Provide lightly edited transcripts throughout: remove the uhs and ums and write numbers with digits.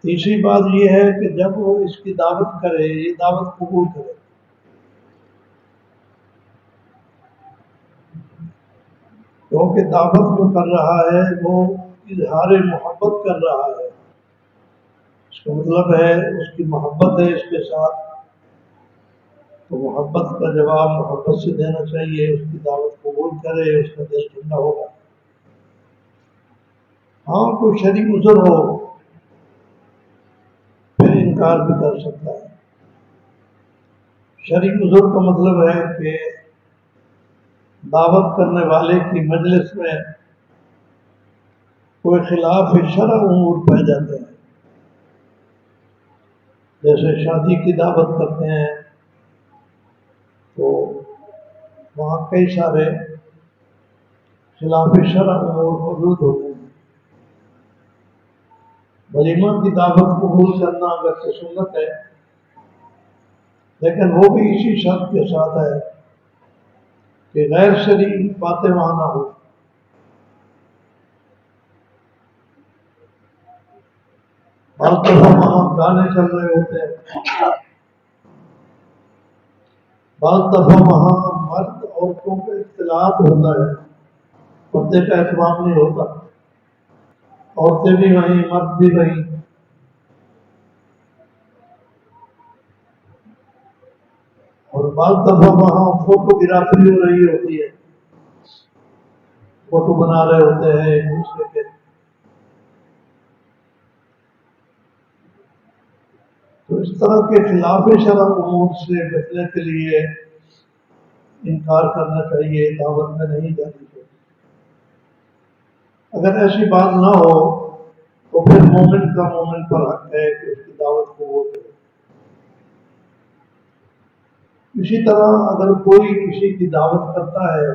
تیسری بات یہ ہے کہ جب وہ اس کی دعوت کرے، یہ دعوت قبول کرے، کیونکہ دعوت جو کر رہا ہے وہ اظہار محبت کر رہا ہے، اس کا مطلب ہے اس کی محبت ہے اس کے ساتھ، تو محبت کا جواب محبت سے دینا چاہیے، اس کی دعوت قبول کرے، اس کا دل ٹھنڈا ہوگا۔ ہاں کوئی شرعی عذر ہو پھر انکار بھی کر سکتا ہے۔ شرعی عذر کا مطلب ہے کہ دعوت کرنے والے کی مجلس میں کوئی خلاف شرع امور پائے جاتے ہیں، جیسے شادی کی دعوت کرتے ہیں تو وہاں کئی سارے خلاف شرع امور موجود ہوتے ہیں۔ ولیمہ کی دعوت قبول کرنا اگرچہ سنت ہے، لیکن وہ بھی اسی شرط کے ساتھ ہے کہ غیر شرعی باتیں وہاں نہ ہو۔ بعض دفعہ وہاں گانے چل رہے ہوتے ہیں، بعض دفعہ وہاں مرد عورتوں کا اختلاط ہوتا ہے، پردے کا اہتمام نہیں ہوتا، عورتیں بھی وہیں مرد بھی وہیں۔ اور بعض دفعہ وہاں فوٹو گرافری ہو رہی ہوتی ہے، فوٹو بنا رہے ہوتے ہیں ایک دوسرے کے، تو اس طرح کے خلاف شرع امور سے بچنے کے لیے انکار کرنا چاہیے، دعوت میں نہیں جانی چاہیے۔ اگر ایسی بات نہ ہو تو پھر مومن کا مومن پر حق ہے کہ اس کی دعوت کو وہ کرے۔ اسی طرح اگر کوئی کسی کی دعوت کرتا ہے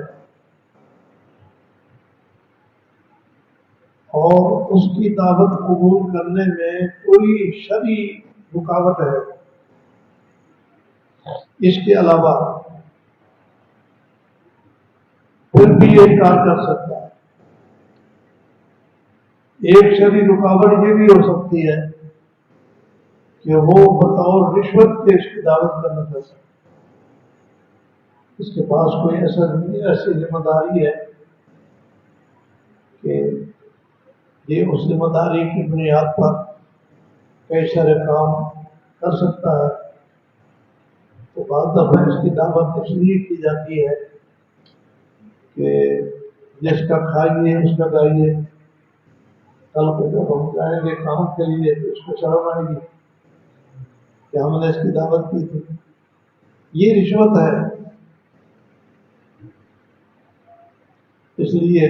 اور اس کی دعوت قبول کرنے میں کوئی شرعی رکاوٹ ہے اس کے علاوہ، پھر بھی یہ انکار کر سکتا ہے۔ ایک شرعی رکاوٹ یہ بھی ہو سکتی ہے کہ وہ بطور رشوت کے اس کی دعوت کرنا چاہتا ہے، اس کے پاس کوئی ایسی ذمہ داری ہے کہ یہ اس ذمہ داری کی بنیاد پر کئی سارے کام کر سکتا ہے، تو بعض دفعہ اس کی دعوت اس لیے کی جاتی ہے کہ جس کا کھائیے اس کا گائیے، کل کو جب ہم جائیں گے کام کے لیے تو اس کو شرم آئے گی کہ ہم نے اس کی دعوت کی تھی۔ یہ رشوت ہے، اس لیے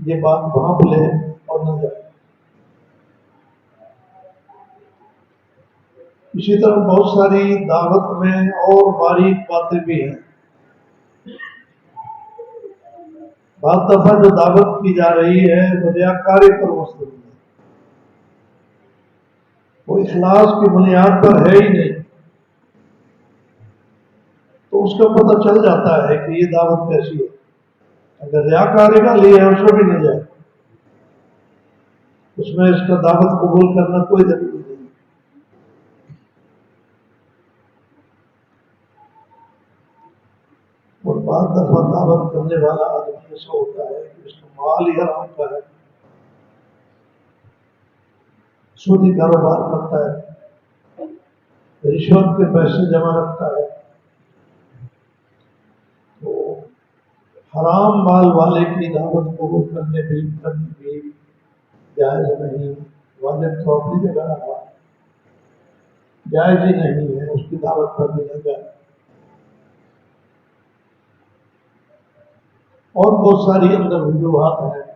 یہ بات بھانپ لے اور نہ جائے۔ اسی طرح بہت ساری دعوت میں اور باریک باتیں بھی ہیں۔ بعض دفعہ جو دعوت کی جا رہی ہے وہ ریاکاری پر مشتمل ہے، وہ اخلاص کی بنیاد پر ہے ہی نہیں، تو اس کا پتہ چل جاتا ہے کہ یہ دعوت کیسی ہے۔ اگر ریاکاری کا لیے ہے اس میں بھی نہ جائے، اس میں اس کا دعوت قبول کرنا کوئی ضروری نہیں۔ اور بعض دفعہ دعوت کرنے والا آدمی ایسا ہوتا ہے کہ اس کا مال ہی حرام کا ہے، سودی کاروبار کرتا ہے، رشوت کے پیسے جمع رکھتا ہے، تو حرام مال والے کی دعوت قبول کرنی بھی جائز نہیں، واجب تو اپنی جگہ رہا، جائز ہی نہیں ہے، اس کی دعوت پر بھی نہ جائے۔ اور بہت ساری اندر وجوہات ہیں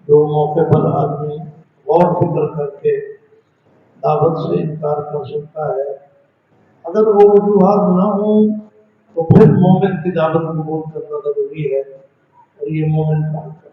جو موقع پر آدمی غور فکر کر کے دعوت سے انکار کر سکتا ہے۔ اگر وہ وجوہات نہ ہوں تو پھر مومن کی دعوت قبول کرنا ضروری ہے، اور یہ مومن کا حق ہے۔